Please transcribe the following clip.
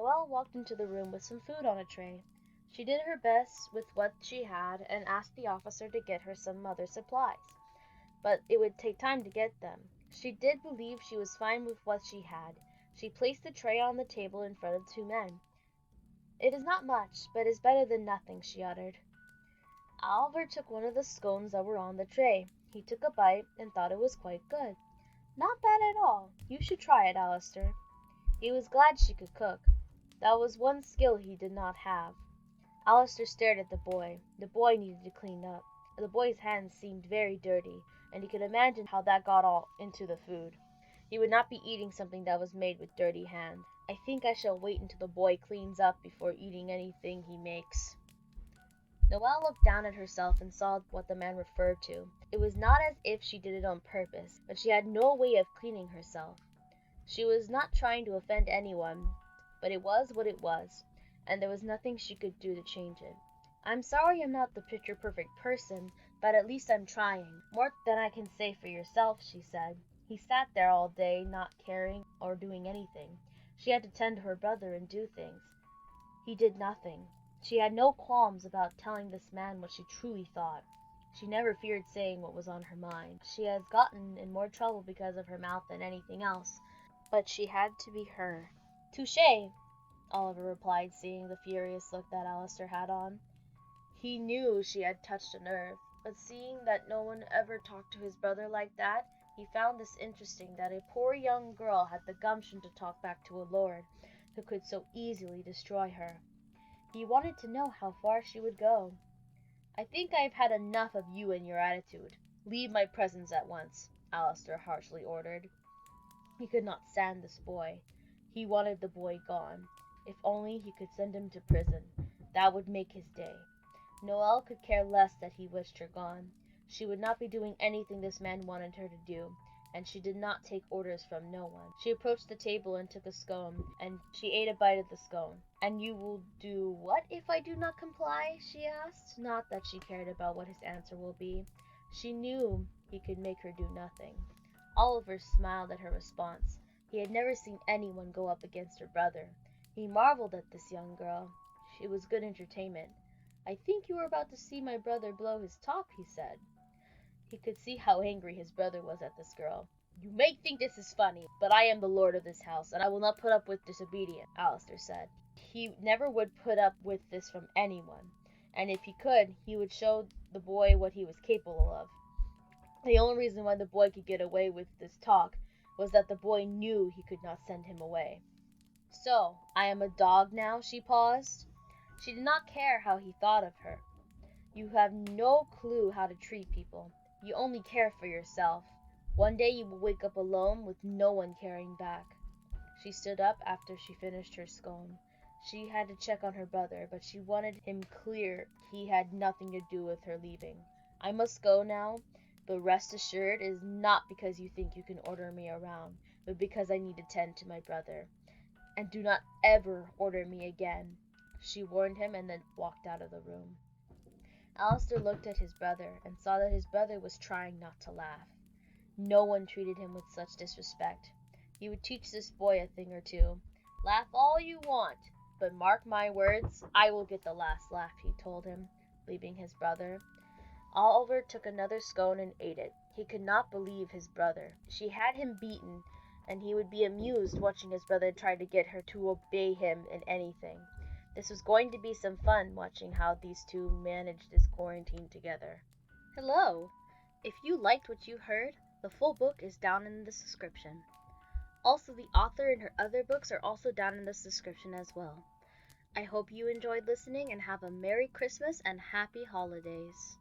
Noelle walked into the room with some food on a tray. She did her best with what she had and asked the officer to get her some other supplies, but it would take time to get them. She did believe she was fine with what she had. She placed the tray on the table in front of two men. "It is not much, but is better than nothing," she uttered. Oliver took one of the scones that were on the tray. He took a bite and thought it was quite good. "Not bad at all. You should try it, Alistair." He was glad she could cook. That was one skill he did not have. Alistair stared at the boy. The boy needed to clean up. The boy's hands seemed very dirty, and he could imagine how that got all into the food. He would not be eating something that was made with dirty hands. "I think I shall wait until the boy cleans up before eating anything he makes." Noelle looked down at herself and saw what the man referred to. It was not as if she did it on purpose, but she had no way of cleaning herself. She was not trying to offend anyone, but it was what it was, and there was nothing she could do to change it. "I'm sorry I'm not the picture-perfect person, but at least I'm trying. More than I can say for yourself," she said. He sat there all day, not caring or doing anything. She had to tend to her brother and do things. He did nothing. She had no qualms about telling this man what she truly thought. She never feared saying what was on her mind. She has gotten in more trouble because of her mouth than anything else, but she had to be her. "Touché," Oliver replied, seeing the furious look that Alistair had on. He knew she had touched a nerve, but seeing that no one ever talked to his brother like that, he found this interesting, that a poor young girl had the gumption to talk back to a lord who could so easily destroy her. He wanted to know how far she would go. "I think I have had enough of you and your attitude. Leave my presence at once," Alistair harshly ordered. He could not stand this boy. He wanted the boy gone. If only he could send him to prison, that would make his day. Noelle could care less that he wished her gone. She would not be doing anything this man wanted her to do, and she did not take orders from no one. She approached the table and took a scone, and she ate a bite of the scone. "And you will do what if I do not comply?" she asked. Not that she cared about what his answer will be. She knew he could make her do nothing. Oliver smiled at her response. He had never seen anyone go up against her brother. He marveled at this young girl. It was good entertainment. "I think you are about to see my brother blow his top," he said. He could see how angry his brother was at this girl. "You may think this is funny, but I am the lord of this house, and I will not put up with disobedience," Alistair said. He never would put up with this from anyone, and if he could, he would show the boy what he was capable of. The only reason why the boy could get away with this talk was that the boy knew he could not send him away. "So, I am a dog now?" She paused. She did not care how he thought of her. "You have no clue how to treat people. You only care for yourself. One day you will wake up alone with no one caring back." She stood up after she finished her scone. She had to check on her brother, but she wanted him clear he had nothing to do with her leaving. "I must go now, but rest assured it is not because you think you can order me around, but because I need to tend to my brother. And do not ever order me again," she warned him, and then walked out of the room. Alistair looked at his brother and saw that his brother was trying not to laugh. No one treated him with such disrespect. He would teach this boy a thing or two. "Laugh all you want, but mark my words, I will get the last laugh," he told him, leaving his brother. Oliver took another scone and ate it. He could not believe his brother. She had him beaten, and he would be amused watching his brother try to get her to obey him in anything. This was going to be some fun, watching how these two managed this quarantine together. Hello! If you liked what you heard, the full book is down in the description. Also, the author and her other books are also down in the description as well. I hope you enjoyed listening and have a Merry Christmas and Happy Holidays.